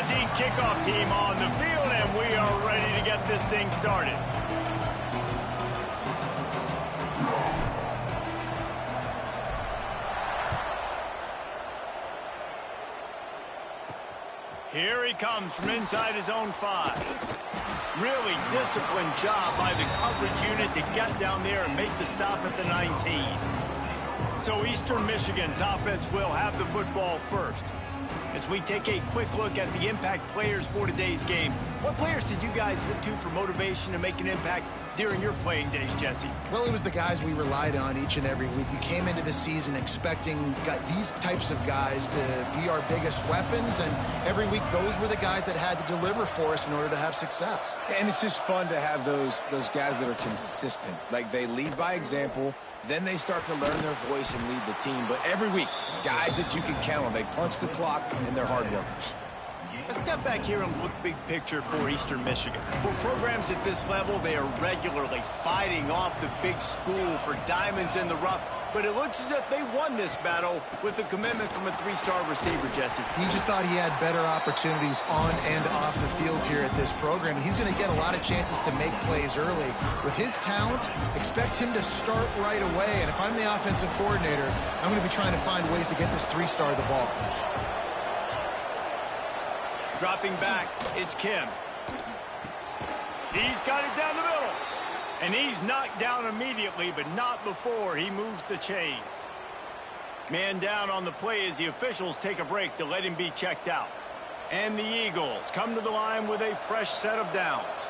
buzzing kickoff team on the field, and we are ready to get this thing started. Here he comes from inside his own 5. Really disciplined job by the coverage unit to get down there and make the stop at the 19. So Eastern Michigan's offense will have the football first. As we take a quick look at the impact players for today's game, what players did you guys look to for motivation to make an impact during your playing days, Jesse? Well, it was the guys we relied on each and every week. We came into the season expecting these types of guys to be our biggest weapons, and every week those were the guys that had to deliver for us in order to have success. And it's just fun to have those guys that are consistent. Like, they lead by example, then they start to learn their voice and lead the team. But every week, guys that you can count on, they punch the clock, and they're hard workers. Let's step back here and look big picture for Eastern Michigan. For programs at this level, they are regularly fighting off the big school for diamonds in the rough, but it looks as if they won this battle with a commitment from a 3-star receiver, Jesse. He just thought he had better opportunities on and off the field here at this program, and he's going to get a lot of chances to make plays early. With his talent, expect him to start right away, and if I'm the offensive coordinator, I'm going to be trying to find ways to get this 3-star the ball. Dropping back, it's Kim. He's got it down the middle. And he's knocked down immediately, but not before he moves the chains. Man down on the play as the officials take a break to let him be checked out. And the Eagles come to the line with a fresh set of downs.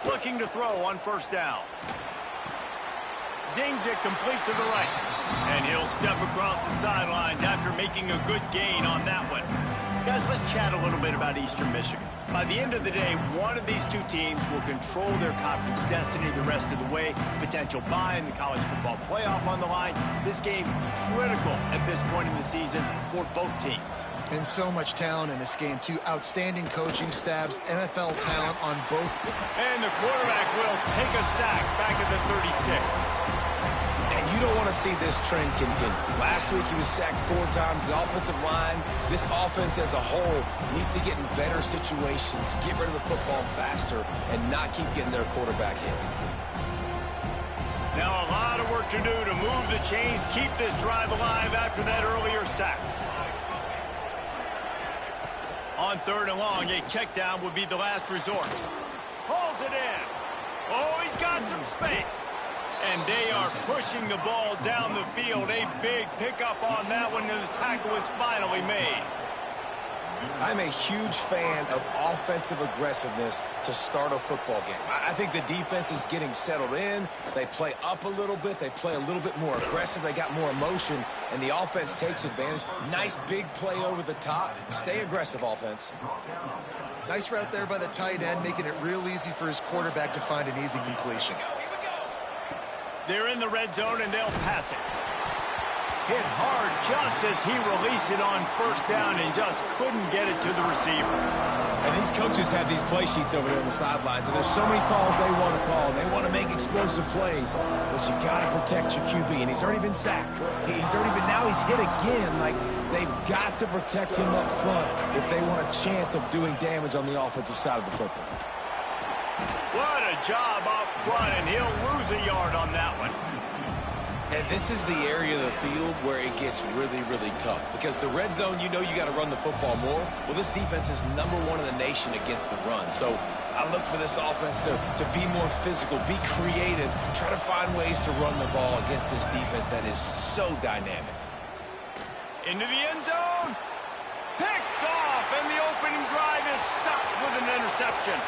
Looking to throw on first down. Zings it complete to the right. And he'll step across the sidelines after making a good gain on that one. Guys, let's chat a little bit about Eastern Michigan. By the end of the day, one of these two teams will control their conference destiny the rest of the way. Potential bye in the college football playoff on the line. This game critical at this point in the season for both teams. And so much talent in this game, too. Outstanding coaching staffs, NFL talent on both. And the quarterback will take a sack back at the 36. And you don't want to see this trend continue. Last week he was sacked 4 times. The offensive line, this offense as a whole, needs to get in better situations, get rid of the football faster, and not keep getting their quarterback hit. Now a lot of work to do to move the chains, keep this drive alive after that earlier sack. On 3rd and long, a check down would be the last resort. Hauls it in. Oh, he's got some space. And they are pushing the ball down the field. A big pickup on that one, and the tackle is finally made. I'm a huge fan of offensive aggressiveness to start a football game. I think the defense is getting settled in. They play up a little bit. They play a little bit more aggressive. They got more emotion, and the offense takes advantage. Nice big play over the top. Stay aggressive, offense. Nice route there by the tight end, making it real easy for his quarterback to find an easy completion. They're in the red zone, and they'll pass it. Hit hard just as he released it on first down and just couldn't get it to the receiver. And these coaches have these play sheets over there on the sidelines, and there's so many calls they want to call. They want to make explosive plays, but you got to protect your QB, and he's already been sacked. Now he's hit again. Like, they've got to protect him up front if they want a chance of doing damage on the offensive side of the football. What a job up front, and he'll lose a yard on that one. And this is the area of the field where it gets really, really tough. Because the red zone, you know you got to run the football more. Well, this defense is #1 in the nation against the run. So I look for this offense to be more physical, be creative, try to find ways to run the ball against this defense that is so dynamic. Into the end zone. Picked off, and the opening drive is stopped with an interception.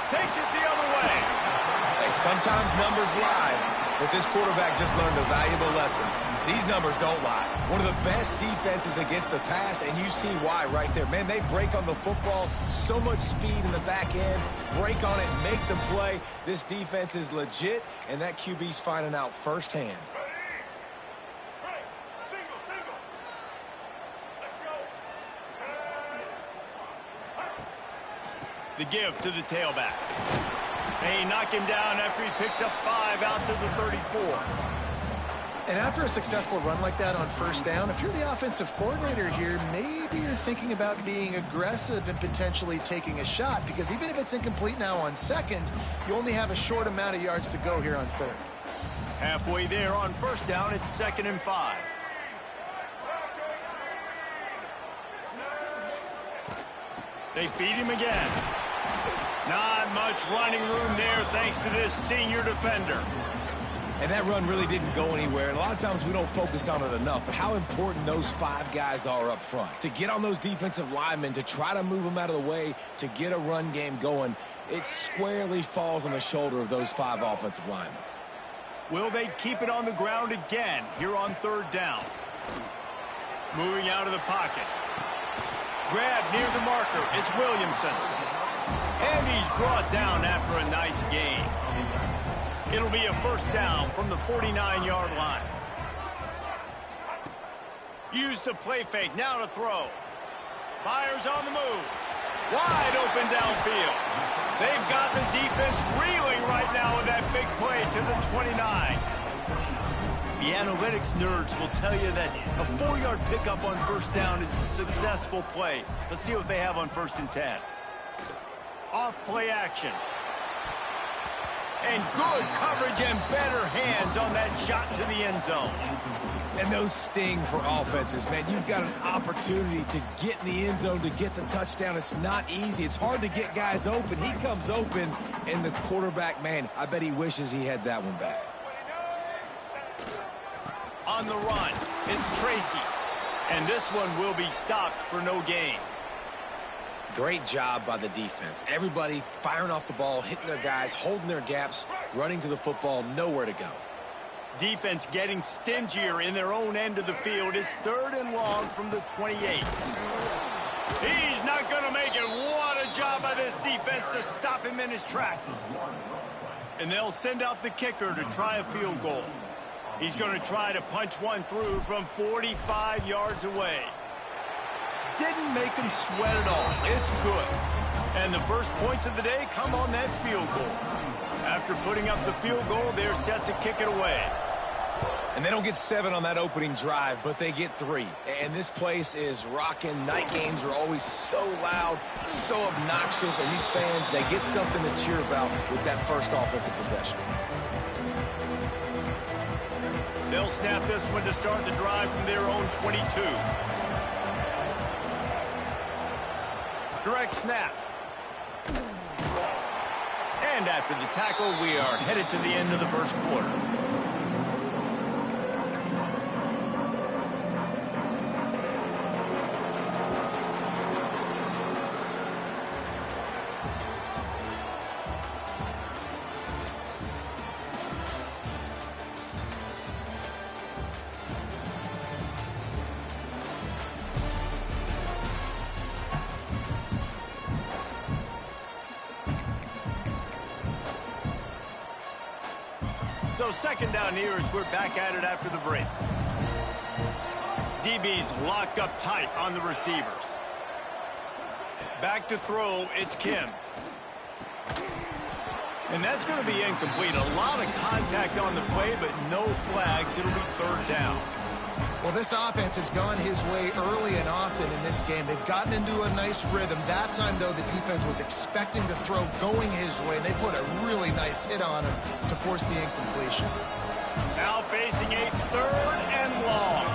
Takes it the other way. Hey, sometimes numbers lie, but this quarterback just learned a valuable lesson. These numbers don't lie. One of the best defenses against the pass, and you see why right there. Man, they break on the football, so much speed in the back end, break on it, make the play. This defense is legit, and that QB's finding out firsthand. The give to the tailback. They knock him down after he picks up 5 out to the 34. And after a successful run like that on first down, if you're the offensive coordinator here, maybe you're thinking about being aggressive and potentially taking a shot, because even if it's incomplete now on second, you only have a short amount of yards to go here on third. Halfway there on first down, it's 2nd and 5. They feed him again. Not much running room there thanks to this senior defender. And that run really didn't go anywhere. And a lot of times we don't focus on it enough, but how important those 5 guys are up front. To get on those defensive linemen, to try to move them out of the way, to get a run game going, it squarely falls on the shoulder of those 5 offensive linemen. Will they keep it on the ground again here on 3rd down? Moving out of the pocket. Grab near the marker. It's Williamson. And he's brought down after a nice gain. It'll be a first down from the 49-yard line. Use the play fake. Now to throw. Fires on the move. Wide open downfield. They've got the defense reeling right now with that big play to the 29. The analytics nerds will tell you that a 4-yard pickup on first down is a successful play. Let's see what they have on 1st and 10. Off play action. And good coverage and better hands on that shot to the end zone. And those sting for offenses, man. You've got an opportunity to get in the end zone, to get the touchdown. It's not easy. It's hard to get guys open. He comes open, and the quarterback, man, I bet he wishes he had that one back. On the run, it's Tracy. And this one will be stopped for no gain. Great job by the defense. Everybody firing off the ball, hitting their guys, holding their gaps, running to the football, nowhere to go. Defense getting stingier in their own end of the field. It's 3rd and long from the 28. He's not going to make it. What a job by this defense to stop him in his tracks. And they'll send out the kicker to try a field goal. He's going to try to punch one through from 45 yards away. Didn't make him sweat at all. It's good. And the first points of the day come on that field goal. After putting up the field goal, they're set to kick it away. And they don't get 7 on that opening drive, but they get 3. And this place is rocking. Night games are always so loud, so obnoxious, and these fans, they get something to cheer about with that first offensive possession. They'll snap this one to start the drive from their own 22. Direct snap. And after the tackle, we are headed to the end of the first quarter. So 2nd down here as we're back at it after the break. DB's locked up tight on the receivers. Back to throw, it's Kim. And that's going to be incomplete. A lot of contact on the play, but no flags. It'll be 3rd down. Well, this offense has gone his way early and often in this game. They've gotten into a nice rhythm. That time, though, the defense was expecting the throw going his way, and they put a really nice hit on him to force the incompletion. Now facing a 3rd and long.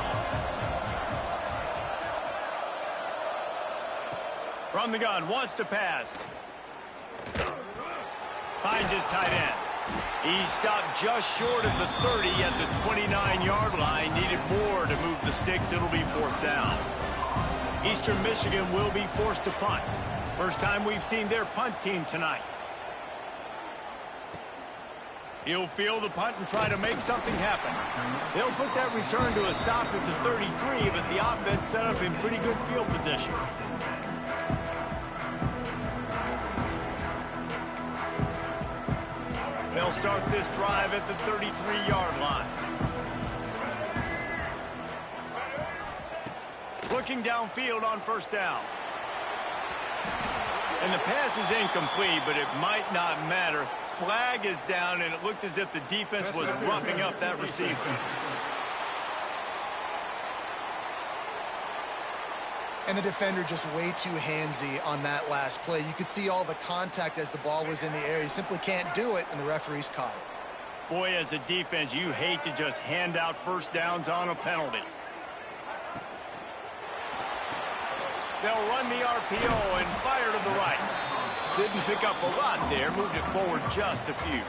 From the gun, wants to pass. Finds his tight end. He stopped just short of the 30 at the 29-yard line. Needed more to move the sticks. It'll be 4th down. Eastern Michigan will be forced to punt. First time we've seen their punt team tonight. He'll field the punt and try to make something happen. They'll put that return to a stop at the 33, but the offense set up in pretty good field position. They'll start this drive at the 33-yard line. Looking downfield on first down. And the pass is incomplete, but it might not matter. Flag is down, and it looked as if the defense was roughing up that receiver. And the defender just way too handsy on that last play. You could see all the contact as the ball was in the air. He simply can't do it, and the referee's caught it. Boy, as a defense, you hate to just hand out first downs on a penalty. They'll run the RPO and fire to the right. Didn't pick up a lot there, moved it forward just a few.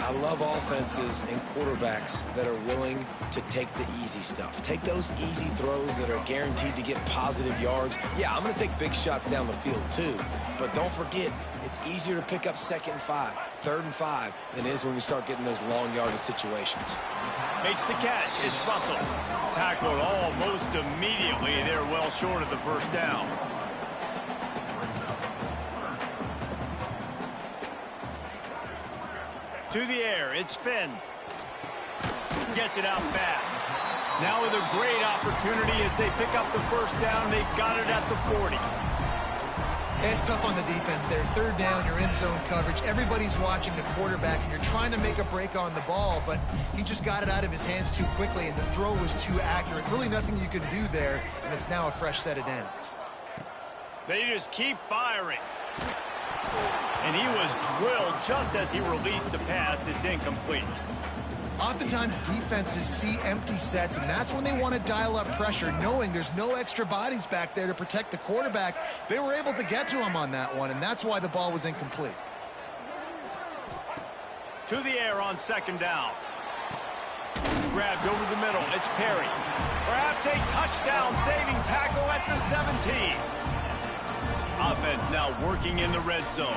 I love offenses and quarterbacks that are willing to take the easy stuff. Take those easy throws that are guaranteed to get positive yards. Yeah, I'm going to take big shots down the field too. But don't forget, it's easier to pick up 2nd and 5, 3rd and 5 than it is when we start getting those long yardage situations. Makes the catch. It's Russell. Tackled almost immediately. They're well short of the first down. To the air, it's Finn. Gets it out fast. Now with a great opportunity as they pick up the first down. They've got it at the 40. It's tough on the defense there. 3rd down, you're in zone coverage. Everybody's watching the quarterback, and you're trying to make a break on the ball, but he just got it out of his hands too quickly, and the throw was too accurate. Really nothing you can do there, and it's now a fresh set of downs. They just keep firing. And he was drilled just as he released the pass. It's incomplete. Oftentimes, defenses see empty sets, and that's when they want to dial up pressure, knowing there's no extra bodies back there to protect the quarterback. They were able to get to him on that one, and that's why the ball was incomplete. To the air on 2nd down. Grabbed over the middle. It's Perry. Perhaps a touchdown-saving tackle at the 17. Offense now working in the red zone.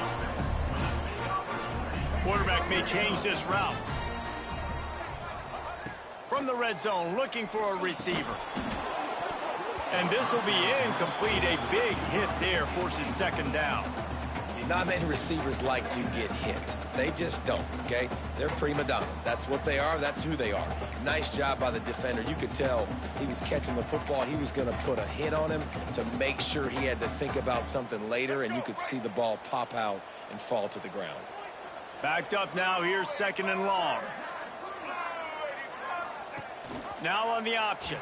Quarterback may change this route. From the red zone, looking for a receiver. And this will be incomplete. A big hit there forces 2nd down. Not many receivers like to get hit. They just don't, okay? They're prima donnas. That's what they are. That's who they are. Nice job by the defender. You could tell he was catching the football. He was going to put a hit on him to make sure he had to think about something later, and you could see the ball pop out and fall to the ground. Backed up now. Here's 2nd and long. Now on the option.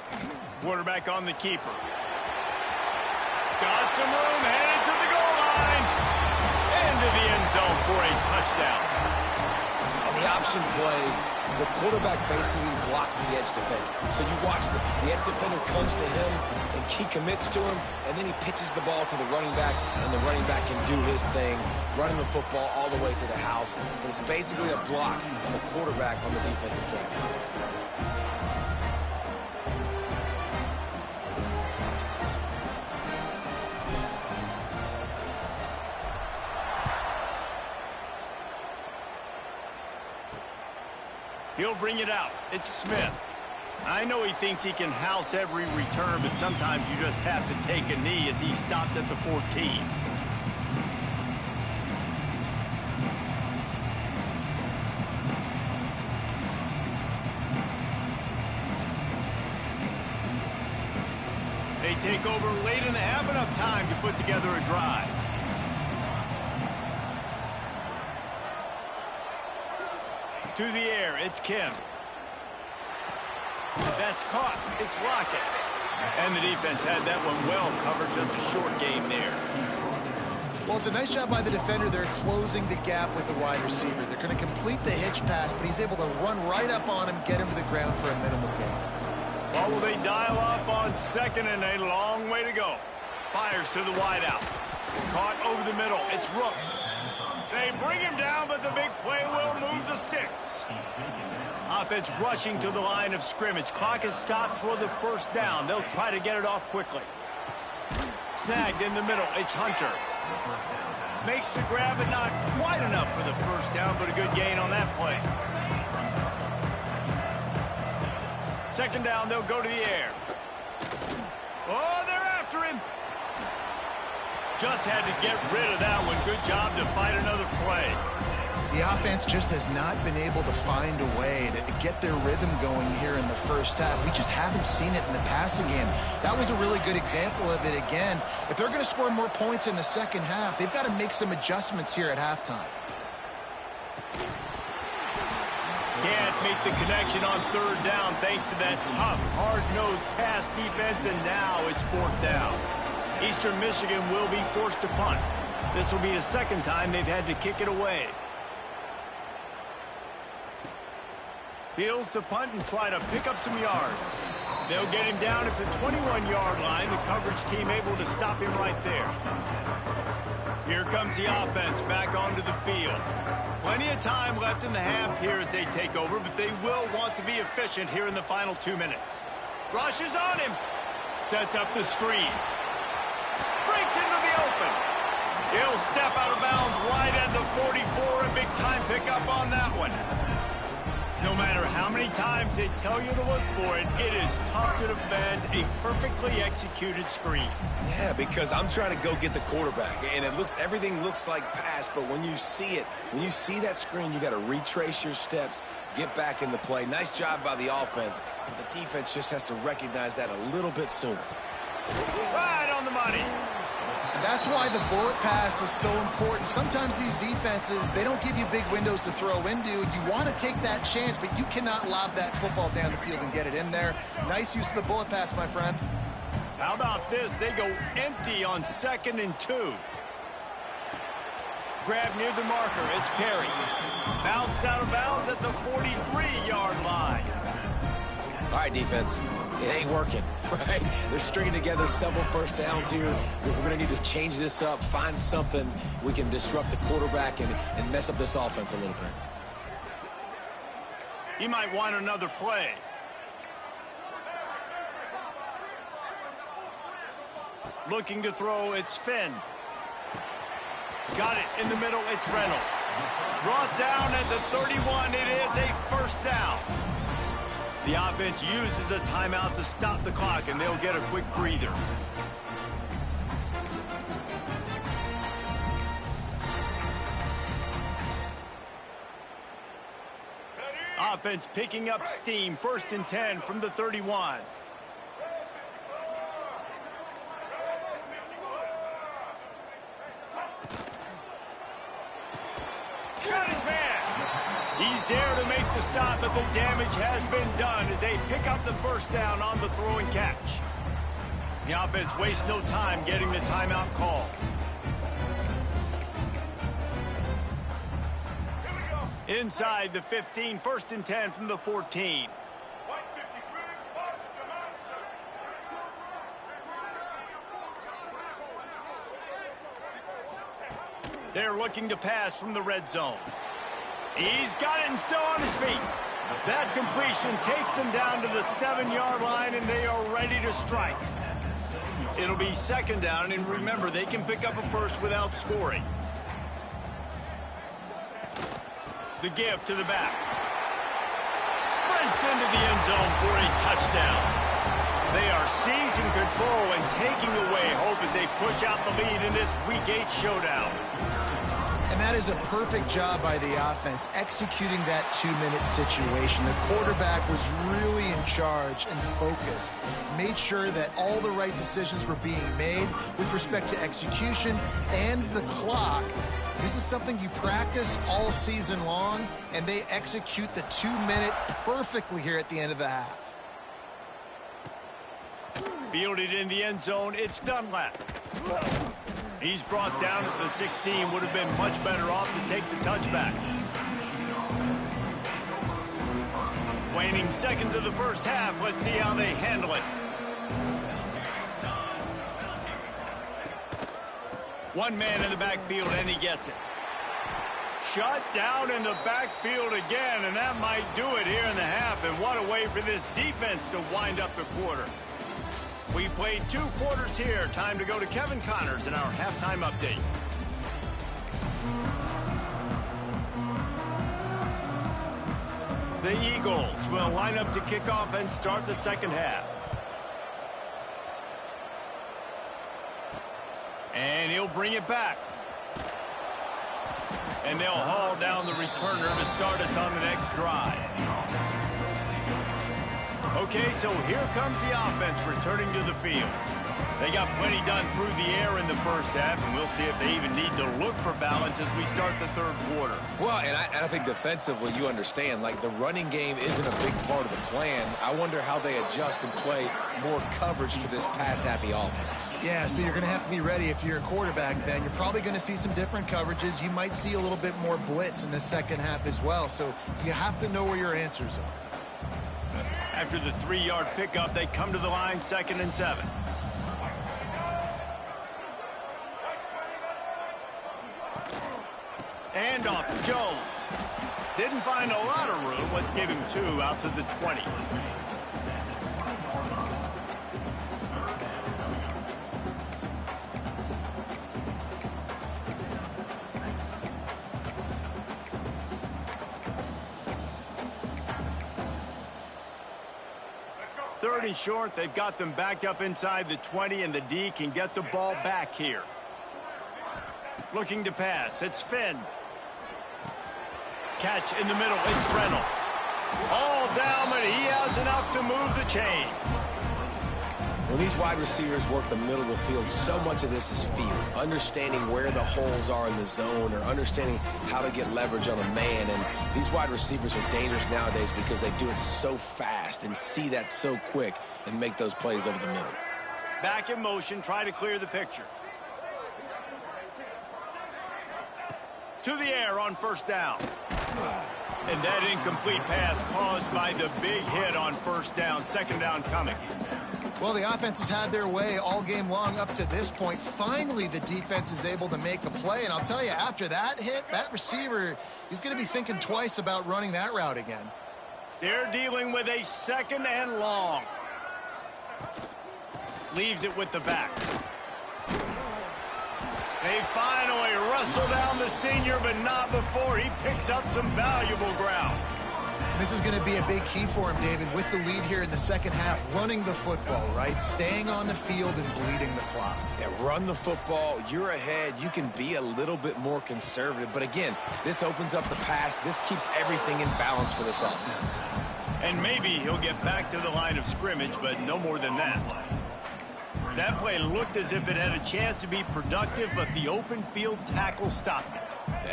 Quarterback on the keeper. Got some room, headed to the goal line. Into the end zone for a touchdown. On the option play, the quarterback basically blocks the edge defender. So you watch the edge defender comes to him, and he commits to him, and then he pitches the ball to the running back, and the running back can do his thing, running the football all the way to the house. But it's basically a block on the quarterback on the defensive play. He'll bring it out. It's Smith. I know he thinks he can house every return, but sometimes you just have to take a knee as he stopped at the 14. They take over late and have enough time to put together a drive. To the air, it's Kim. That's caught. It's Lockett. And the defense had that one well covered. Just a short game there. Well, it's a nice job by the defender. They're closing the gap with the wide receiver. They're going to complete the hitch pass, but he's able to run right up on him, get him to the ground for a minimal gain. Well, will they dial up on 2nd and a long way to go? Fires to the wideout. Caught over the middle. It's Rooks. They bring him down, but the big play will move the sticks. Offense rushing to the line of scrimmage. Clock is stopped for the first down. They'll try to get it off quickly. Snagged in the middle. It's Hunter. Makes the grab, but not quite enough for the first down, but a good gain on that play. 2nd down, they'll go to the air. Oh, they're after him. Just had to get rid of that one. Good job to fight another play. The offense just has not been able to find a way to get their rhythm going here in the first half. We just haven't seen it in the passing game. That was a really good example of it again. If they're going to score more points in the second half, they've got to make some adjustments here at halftime. Can't make the connection on third down thanks to that tough, hard-nosed pass defense, and now it's fourth down. Eastern Michigan will be forced to punt. This will be the second time they've had to kick it away. Fields to punt and try to pick up some yards. They'll get him down at the 21-yard line. The coverage team able to stop him right there. Here comes the offense back onto the field. Plenty of time left in the half here as they take over, but they will want to be efficient here in the final 2 minutes. Rushes on him. Sets up the screen. Breaks into the open. He'll step out of bounds right at the 44. A big-time pickup on that one. No matter how many times they tell you to look for it, it is tough to defend a perfectly executed screen. Yeah, because I'm trying to go get the quarterback, and everything looks like pass, but when you see it, when you see that screen, you got to retrace your steps, get back in the play. Nice job by the offense, but the defense just has to recognize that a little bit sooner. Right on the money. That's why the bullet pass is so important. Sometimes these defenses, they don't give you big windows to throw into. You want to take that chance, but you cannot lob that football down the field and get it in there. Nice use of the bullet pass, my friend. How about this? They go empty on 2nd and 2. Grab near the marker. It's Perry. Bounced out of bounds at the 43-yard line. All right, defense. It ain't working, right? They're stringing together several first downs here. We're going to need to change this up, find something we can disrupt the quarterback and mess up this offense a little bit. He might want another play. Looking to throw, it's Finn. Got it in the middle, it's Reynolds. Brought down at the 31, it is a first down. The offense uses a timeout to stop the clock, and they'll get a quick breather. Offense picking up steam. 1st and 10 from the 31. Got his man. He's there to make the stop, but the damage has been done as they pick up the first down on the throw and catch. The offense wastes no time getting the timeout call. Inside the 15, 1st and 10 from the 14. They're looking to pass from the red zone. He's got it and still on his feet. That completion takes them down to the 7-yard line, and they are ready to strike. It'll be 2nd down, and remember, they can pick up a first without scoring. The give to the back. Sprints into the end zone for a touchdown. They are seizing control and taking away hope as they push out the lead in this Week 8 showdown. And that is a perfect job by the offense, executing that 2-minute situation. The quarterback was really in charge and focused. Made sure that all the right decisions were being made with respect to execution and the clock. This is something you practice all season long, and they execute the 2-minute perfectly here at the end of the half. Fielded in the end zone, it's Dunlap. He's brought down at the 16. Would have been much better off to take the touchback. Waning seconds of the first half. Let's see how they handle it. One man in the backfield, and he gets it. Shut down in the backfield again, and that might do it here in the half. And what a way for this defense to wind up the quarter. We played 2 quarters here. Time to go to Kevin Connors in our halftime update. The Eagles will line up to kick off and start the second half. And he'll bring it back. And they'll haul down the returner to start us on the next drive. Okay, so here comes the offense returning to the field. They got plenty done through the air in the first half, and we'll see if they even need to look for balance as we start the third quarter. Well, and I think defensively, you understand, like the running game isn't a big part of the plan. I wonder how they adjust and play more coverage to this pass-happy offense. Yeah, so you're going to have to be ready if you're a quarterback, Ben. You're probably going to see some different coverages. You might see a little bit more blitz in the second half as well, so you have to know where your answers are. After the 3-yard pickup, they come to the line 2nd and 7. And off to Jones. Didn't find a lot of room. Let's give him 2 out to the 20. Third and short, they've got them backed up inside the 20, and the D can get the ball back here. Looking to pass, it's Finn. Catch in the middle, it's Reynolds. All down, but he has enough to move the chains. When these wide receivers work the middle of the field, so much of this is feel. Understanding where the holes are in the zone or understanding how to get leverage on a man. And these wide receivers are dangerous nowadays because they do it so fast and see that so quick and make those plays over the middle. Back in motion, try to clear the picture. To the air on first down. And that incomplete pass caused by the big hit on first down. Second down coming. Well, the offense has had their way all game long up to this point. Finally, the defense is able to make a play. And I'll tell you, after that hit, that receiver, he's going to be thinking twice about running that route again. They're dealing with a 2nd and long. Leaves it with the back. They finally wrestle down the senior, but not before he picks up some valuable ground. This is going to be a big key for him, David, with the lead here in the second half, running the football, right? Staying on the field and bleeding the clock. Yeah, run the football. You're ahead. You can be a little bit more conservative. But again, this opens up the pass. This keeps everything in balance for this offense. And maybe he'll get back to the line of scrimmage, but no more than that. That play looked as if it had a chance to be productive, but the open field tackle stopped it.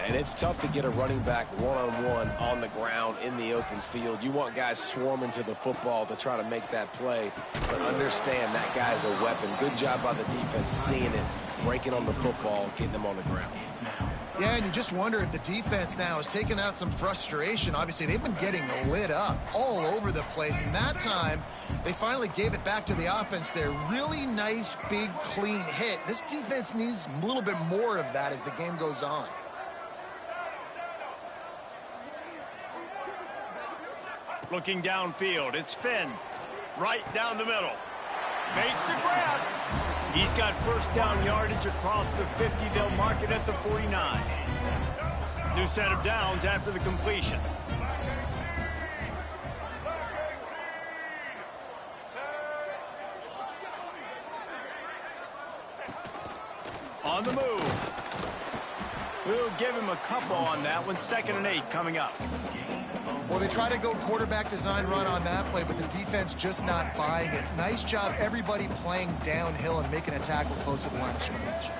And it's tough to get a running back one-on-one on the ground in the open field. You want guys swarming to the football to try to make that play, but understand that guy's a weapon. Good job by the defense seeing it, breaking on the football, getting them on the ground. Yeah, and you just wonder if the defense now has taken out some frustration. Obviously, they've been getting lit up all over the place. And that time, they finally gave it back to the offense there. Really nice, big, clean hit. This defense needs a little bit more of that as the game goes on. Looking downfield, it's Finn. Right down the middle. Makes the grab. He's got first down yardage across the 50. They'll mark it at the 49. New set of downs after the completion. On the move. We'll give him a couple on that one. 2nd and 8 coming up. Well, they try to go quarterback design run on that play, but the defense just not buying it. Nice job, everybody playing downhill and making a tackle close to the line of scrimmage.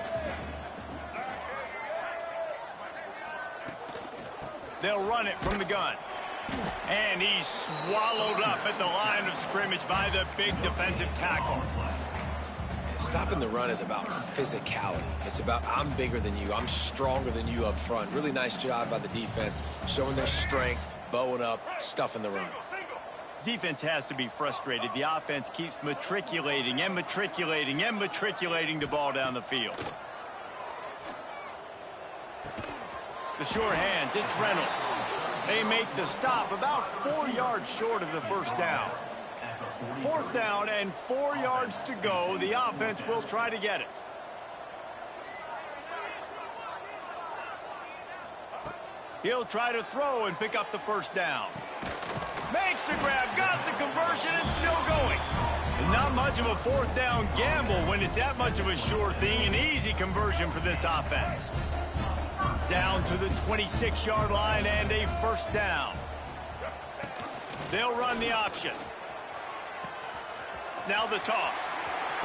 They'll run it from the gun. And he's swallowed up at the line of scrimmage by the big defensive tackle. Stopping the run is about physicality. It's about I'm bigger than you. I'm stronger than you up front. Really nice job by the defense, showing their strength, bowing up, stuffing the run. Defense has to be frustrated. The offense keeps matriculating and matriculating and matriculating the ball down the field. The sure hands, it's Reynolds. They make the stop about 4 yards short of the first down. 4th down and 4 yards to go. The offense will try to get it. He'll try to throw and pick up the first down. Makes the grab, got the conversion, and still going. And not much of a 4th down gamble when it's that much of a sure thing. An easy conversion for this offense. Down to the 26-yard line and a first down. They'll run the option. Now the toss.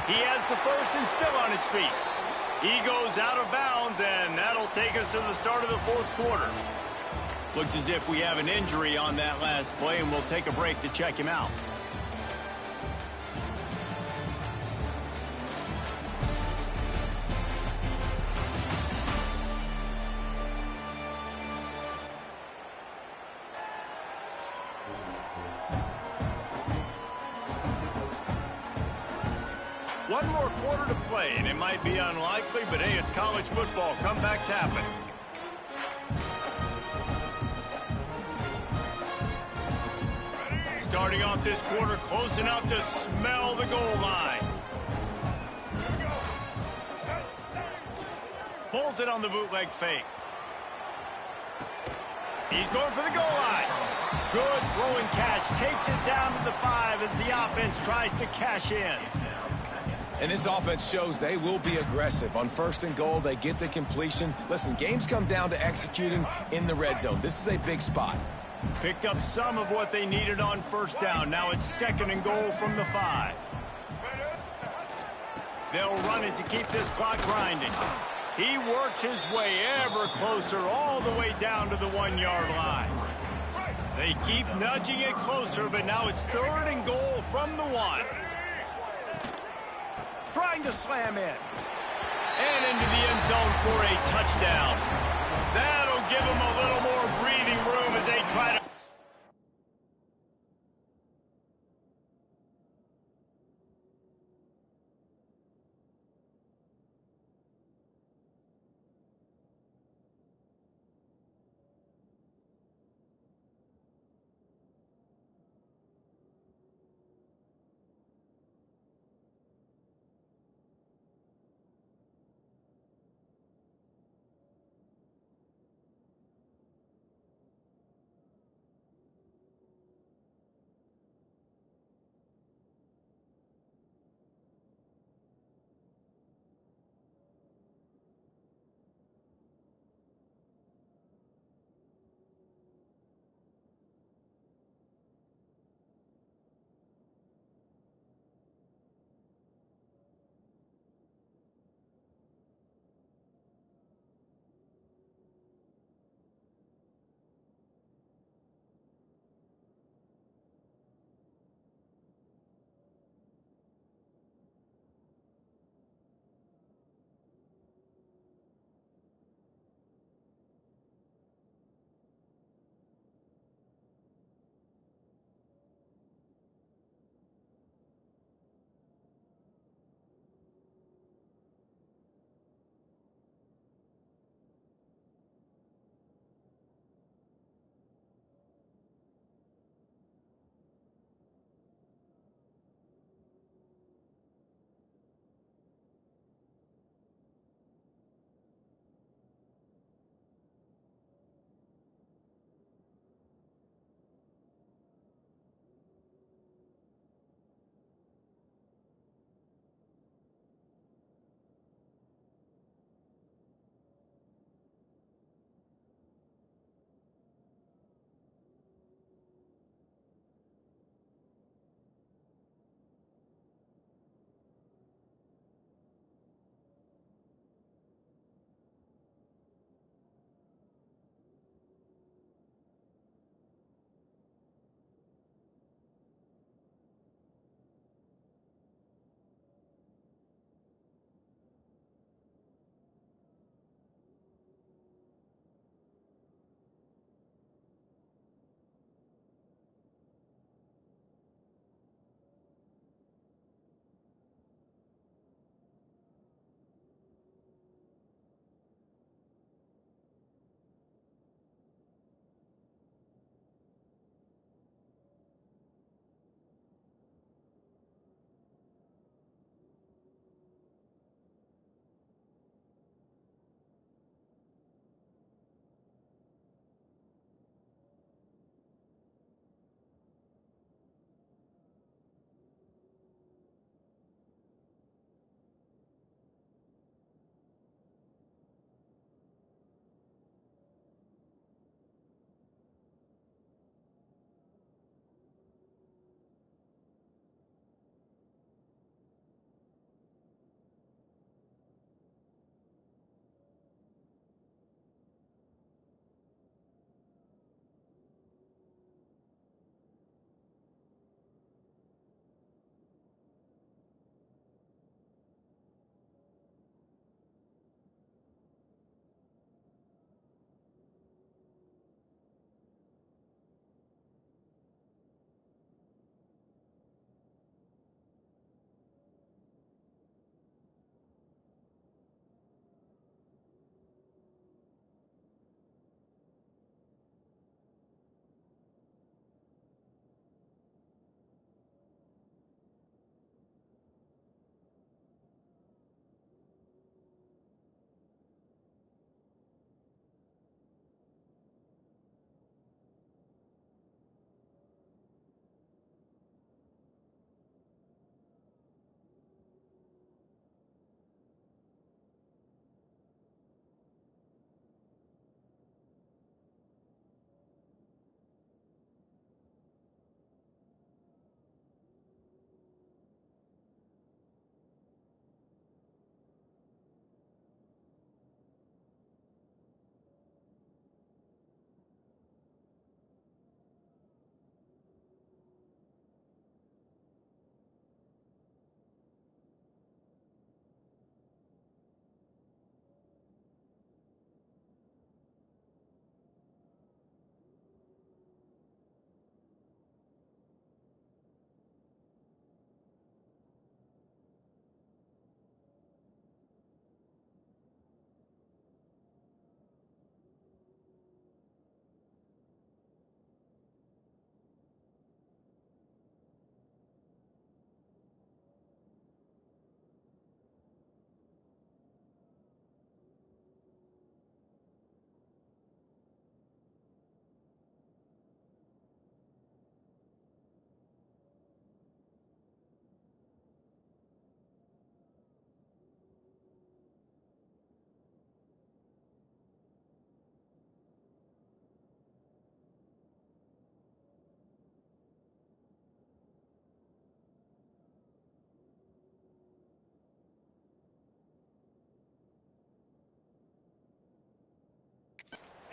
He has the first and still on his feet. He goes out of bounds, and that'll take us to the start of the fourth quarter. Looks as if we have an injury on that last play, and we'll take a break to check him out. One more quarter to play, and it might be unlikely, but hey, it's college football. Comebacks happen. Starting off this quarter close enough to smell the goal line. Pulls it on the bootleg fake. He's going for the goal line. Good throw and catch. Takes it down to the 5 as the offense tries to cash in. And this offense shows they will be aggressive. On first and goal, they get the completion. Listen, games come down to executing in the red zone. This is a big spot. Picked up some of what they needed on first down. Now it's second and goal from the 5. They'll run it to keep this clock grinding. He works his way ever closer all the way down to the 1-yard line. They keep nudging it closer, but now it's third and goal from the 1. Trying to slam in. And into the end zone for a touchdown. That'll give them a little more breathing room as they try to...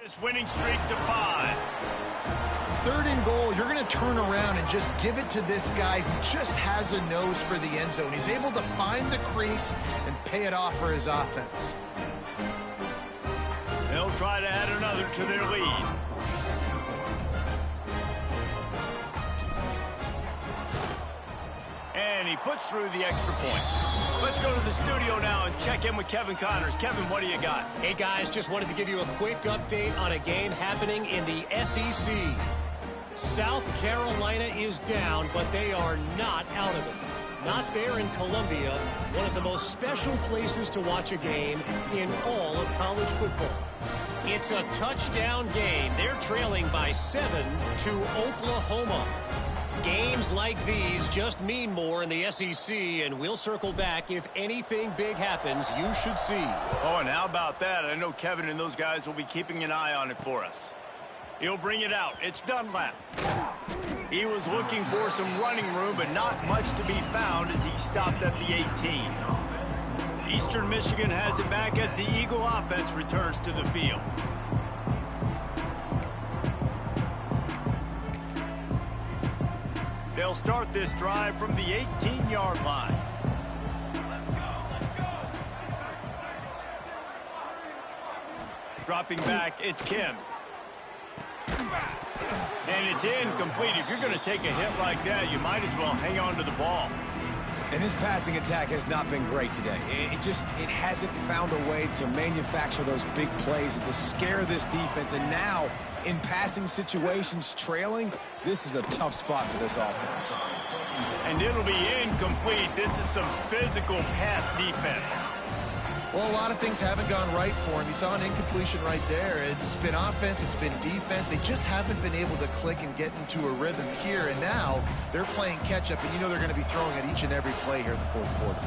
This winning streak to 5. 3rd and goal, you're going to turn around and just give it to this guy who just has a nose for the end zone. He's able to find the crease and pay it off for his offense. They'll try to add another to their lead. And he puts through the extra point. Let's go to the studio now and check in with Kevin Connors. Kevin, what do you got? Hey, guys, just wanted to give you a quick update on a game happening in the SEC. South Carolina is down, but they are not out of it. Not there in Columbia, one of the most special places to watch a game in all of college football. It's a touchdown game. They're trailing by 7 to Oklahoma. Games like these just mean more in the SEC, and we'll circle back if anything big happens you should see. Oh, and how about that? I know Kevin and those guys will be keeping an eye on it for us. He'll bring it out. It's Dunlap. He was looking for some running room, but not much to be found as he stopped at the 18. Eastern Michigan has it back as the Eagle offense returns to the field. They'll start this drive from the 18-yard line. Dropping back, it's Kim. And it's incomplete. If you're going to take a hit like that, you might as well hang on to the ball. And this passing attack has not been great today. It hasn't found a way to manufacture those big plays and to scare this defense. And now, in passing situations, trailing, this is a tough spot for this offense. And it'll be incomplete. This is some physical pass defense. Well, a lot of things haven't gone right for him. You saw an incompletion right there. It's been offense, it's been defense. They just haven't been able to click and get into a rhythm here. And now they're playing catch-up, and you know they're going to be throwing at each and every play here in the 4th quarter.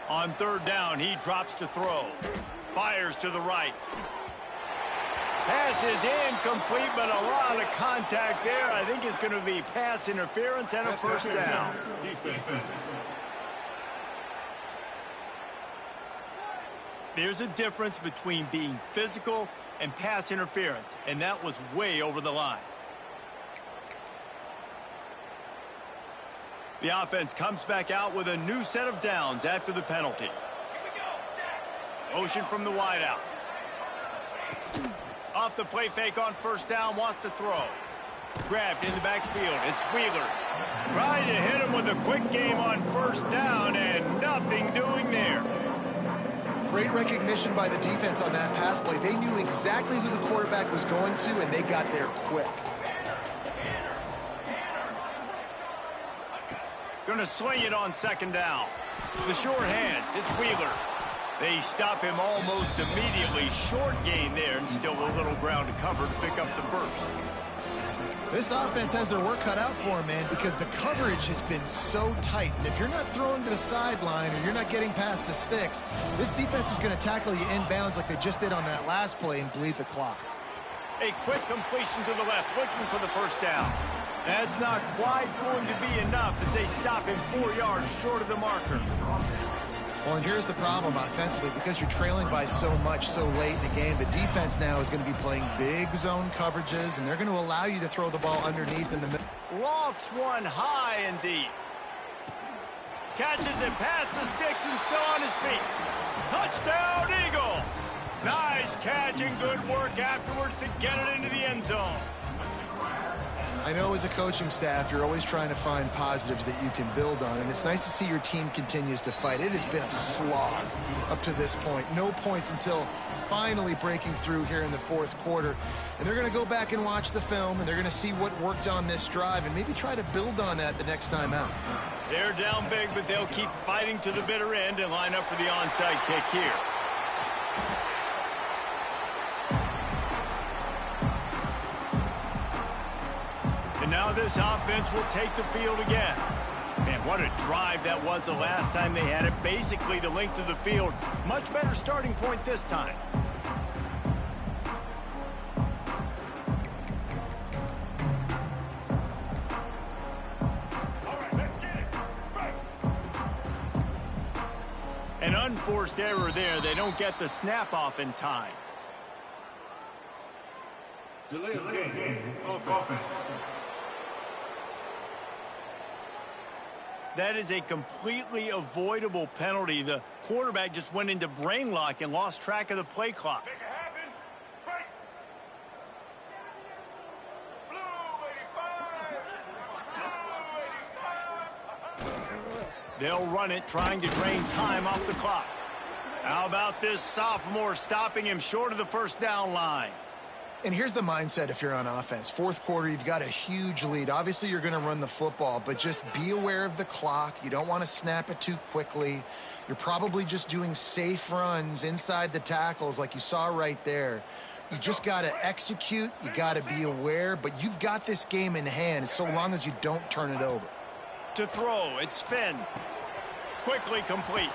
On 3rd down, he drops to throw. Fires to the right. Pass is incomplete, but a lot of contact there. I think it's going to be pass interference and a 1st down. There's a difference between being physical and pass interference, and that was way over the line. The offense comes back out with a new set of downs after the penalty. Motion from the wideout. Off the play fake on 1st down, wants to throw. Grabbed in the backfield. It's Wheeler. Trying to hit him with a quick game on 1st down, and nothing doing there. Great recognition by the defense on that pass play. They knew exactly who the quarterback was going to, and they got there quick. Going to swing it on 2nd down. The short hands. It's Wheeler. They stop him almost immediately. Short gain there, and still a little ground to cover to pick up the 1st. This offense has their work cut out for them, man, because the coverage has been so tight. And if you're not throwing to the sideline or you're not getting past the sticks, this defense is going to tackle you inbounds like they just did on that last play and bleed the clock. A quick completion to the left, looking for the 1st down. That's not quite going to be enough as they stop him 4 yards short of the marker. Well, and here's the problem offensively. Because you're trailing by so much so late in the game, the defense now is going to be playing big zone coverages, and they're going to allow you to throw the ball underneath in the middle. Lofts one high and deep. Catches it past the sticks and still on his feet. Touchdown, Eagles! Nice catch and good work afterwards to get it into the end zone. I know as a coaching staff, you're always trying to find positives that you can build on, and it's nice to see your team continues to fight. It has been a slog up to this point. No points until finally breaking through here in the 4th quarter. And they're going to go back and watch the film, and they're going to see what worked on this drive and maybe try to build on that the next time out. They're down big, but they'll keep fighting to the bitter end and line up for the onside kick here. And now this offense will take the field again. Man, what a drive that was the last time they had it. Basically the length of the field. Much better starting point this time. An unforced error there. They don't get the snap off in time. Delay of game. Offense. That is a completely avoidable penalty. The quarterback just went into brain lock and lost track of the play clock. Make it happen. Right. Blue 85. They'll run it, trying to drain time off the clock. How about this sophomore stopping him short of the first down line? And here's the mindset if you're on offense. Fourth quarter, you've got a huge lead. Obviously, you're going to run the football, but just be aware of the clock. You don't want to snap it too quickly. You're probably just doing safe runs inside the tackles like you saw right there. You just got to execute. You got to be aware, but you've got this game in hand so long as you don't turn it over. To throw, it's Finn. Quickly complete.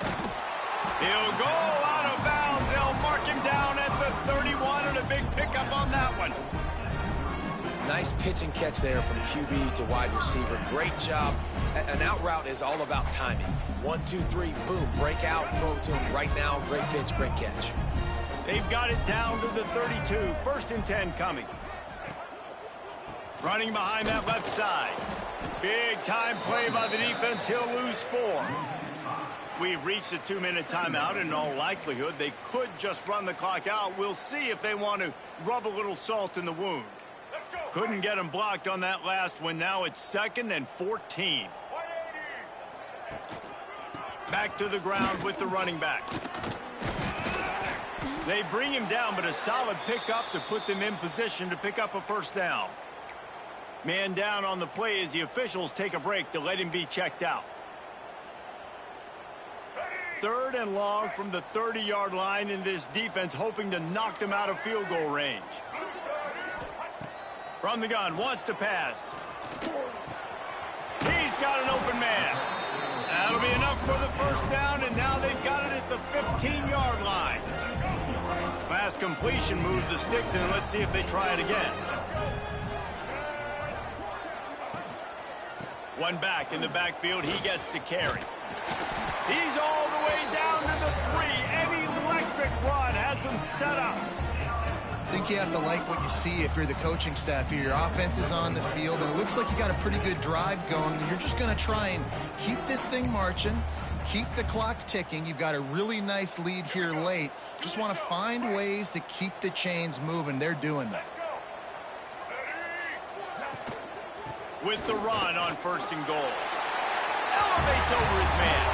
He'll go out of bounds. They'll mark him down at the 31, and a big pickup on that one. Nice pitch and catch there from QB to wide receiver. Great job. An out route is all about timing. 1, 2, 3, boom, break out, throw it to him right now. Great pitch, great catch. They've got it down to the 32. 1st and 10 coming. Running behind that left side. Big time play by the defense. He'll lose 4. We've reached a 2-minute timeout, and in all likelihood, they could just run the clock out. We'll see if they want to rub a little salt in the wound. Couldn't get him blocked on that last one. Now it's 2nd and 14. Back to the ground with the running back. They bring him down, but a solid pickup to put them in position to pick up a first down. Man down on the play as the officials take a break to let him be checked out. 3rd and long from the 30-yard line, in this defense hoping to knock them out of field goal range. From the gun, wants to pass. He's got an open man. That'll be enough for the first down, and now they've got it at the 15-yard line. Fast completion moves the sticks, and let's see if they try it again. One back in the backfield, he gets to carry. He's all the way down to the 3. An electric run has him set up. I think you have to like what you see if you're the coaching staff here. Your offense is on the field, and it looks like you got a pretty good drive going. You're just going to try and keep this thing marching, keep the clock ticking. You've got a really nice lead here late. Just want to find ways to keep the chains moving. They're doing that. With the run on 1st and goal. Elevates over his man.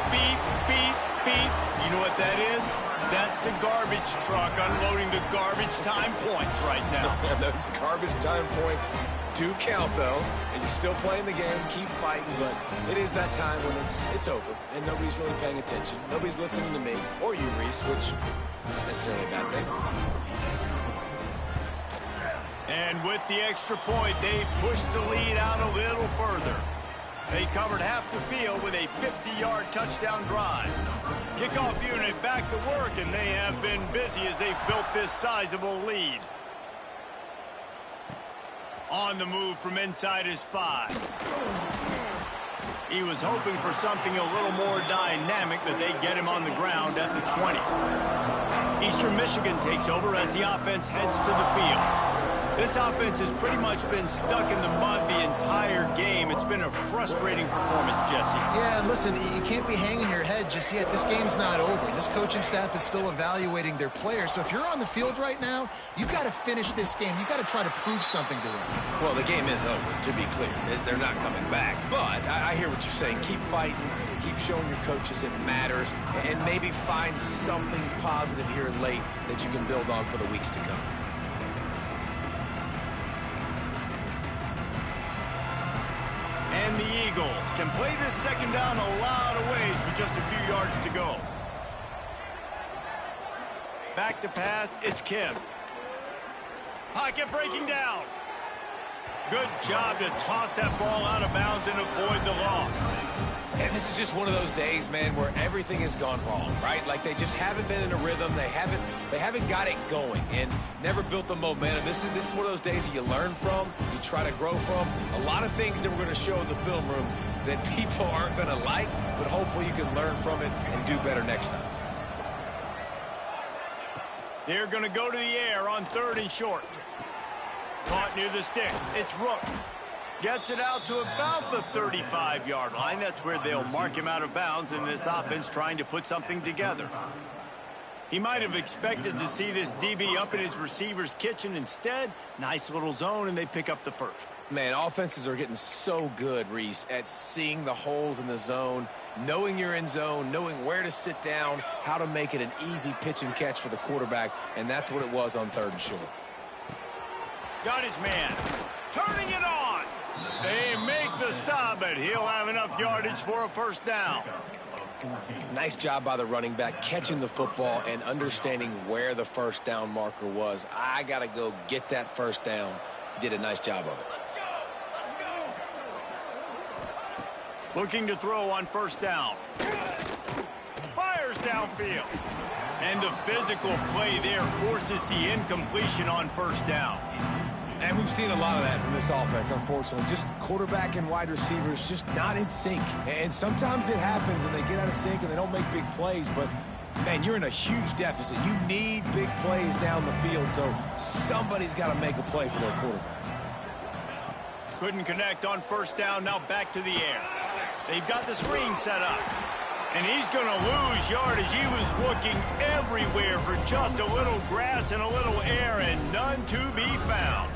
Beep, beep, beep. You know what that is? That's the garbage truck unloading the garbage time points right now. And those garbage time points do count, though. And you're still playing the game, keep fighting, but it is that time when it's over, and nobody's really paying attention. Nobody's listening to me, or you, Reese, which not necessarily a bad thing. And with the extra point, they push the lead out a little further. They covered half the field with a 50-yard touchdown drive. Kickoff unit back to work, and they have been busy as they've built this sizable lead. On the move from inside his 5. He was hoping for something a little more dynamic, but they get him on the ground at the 20. Eastern Michigan takes over as the offense heads to the field. This offense has pretty much been stuck in the mud the entire game. It's been a frustrating performance, Jesse. Yeah, and listen, you can't be hanging your head just yet. This game's not over. This coaching staff is still evaluating their players. So if you're on the field right now, you've got to finish this game. You've got to try to prove something to them. Well, the game is over, to be clear. They're not coming back. But I hear what you're saying. Keep fighting. Keep showing your coaches it matters. And maybe find something positive here late that you can build on for the weeks to come. And the Eagles can play this second down a lot of ways with just a few yards to go. Back to pass, it's Kim. Pocket breaking down. Good job to toss that ball out of bounds and avoid the loss. And this is just one of those days, man, where everything has gone wrong, right? Like they just haven't been in a rhythm. They haven't got it going and never built the momentum. This is one of those days that you learn from, you try to grow from. A lot of things that we're going to show in the film room that people aren't going to like, but hopefully Hopefully you can learn from it and do better next time. They're going to go to the air on 3rd and short. Caught near the sticks. It's Rooks. Gets it out to about the 35-yard line. That's where they'll mark him out of bounds in this offense trying to put something together. He might have expected to see this DB up in his receiver's kitchen. Instead, nice little zone, and they pick up the first. Man, offenses are getting so good, Reese, at seeing the holes in the zone, knowing you're in zone, knowing where to sit down, how to make it an easy pitch and catch for the quarterback, and that's what it was on 3rd and short. Got his man. Turning it on. They make the stop, but he'll have enough yardage for a first down. Nice job by the running back catching the football and understanding where the first down marker was. I got to go get that first down. He did a nice job of it. Looking to throw on first down. Fires downfield. And the physical play there forces the incompletion on first down. And we've seen a lot of that from this offense, unfortunately. Just quarterback and wide receivers just not in sync. And sometimes it happens and they get out of sync and they don't make big plays. But, man, you're in a huge deficit. You need big plays down the field, so somebody's got to make a play for their quarterback. Couldn't connect on first down, now back to the air. They've got the screen set up. And he's going to lose yardage. He was looking everywhere for just a little grass and a little air, and none to be found.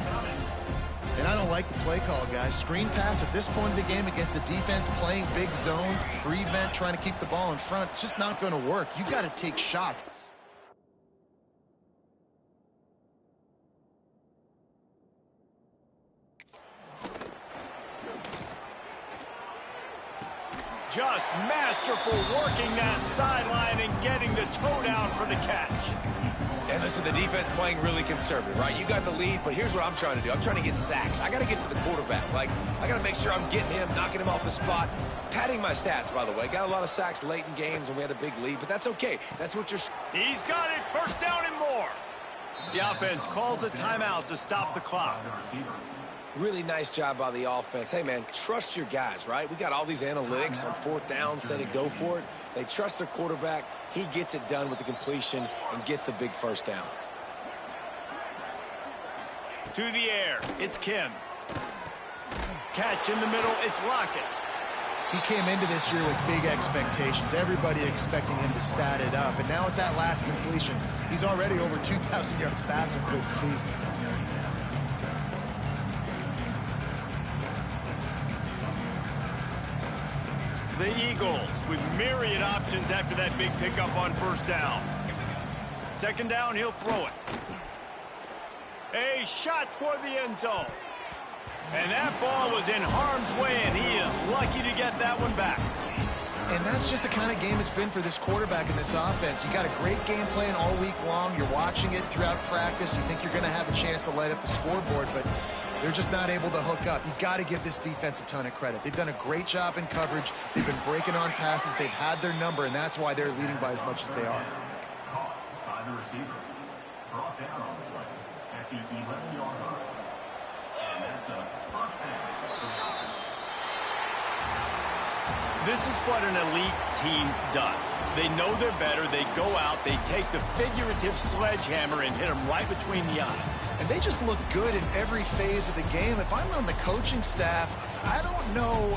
And I don't like the play call, guys. Screen pass at this point of the game against the defense playing big zones, prevent, trying to keep the ball in front. It's just not going to work. You got to take shots. Just masterful working that sideline and getting the toe down for the catch. And listen, the defense playing really conservative, right? You got the lead, but here's what I'm trying to do. I'm trying to get sacks. I got to get to the quarterback. Like, I got to make sure I'm getting him, knocking him off the spot. Padding my stats, by the way. Got a lot of sacks late in games when we had a big lead, but that's okay. That's what you're... He's got it. First down and more. The offense calls a timeout to stop the clock. Really nice job by the offense. Hey, man, trust your guys, right? We got all these analytics on 4th down, set it, go for it. They trust their quarterback. He gets it done with the completion and gets the big first down. To the air, it's Kim. Catch in the middle, it's Lockett. He came into this year with big expectations. Everybody expecting him to stat it up. And now with that last completion, he's already over 2,000 yards passing for the season. The Eagles with myriad options after that big pickup on first down. Second down, he'll throw it. A shot toward the end zone. And that ball was in harm's way, and he is lucky to get that one back. And that's just the kind of game it's been for this quarterback in this offense. You got a great game plan all week long. You're watching it throughout practice. You think you're going to have a chance to light up the scoreboard, but they're just not able to hook up. You got to give this defense a ton of credit. They've done a great job in coverage. They've been breaking on passes. They've had their number, and that's why they're leading by as much as they are. Caught by the receiver. Brought down on the play at the 11-yard line. And that's a first down. This is what an elite team does. They know they're better. They go out. They take the figurative sledgehammer and hit them right between the eyes. And they just look good in every phase of the game. If I'm on the coaching staff, I don't know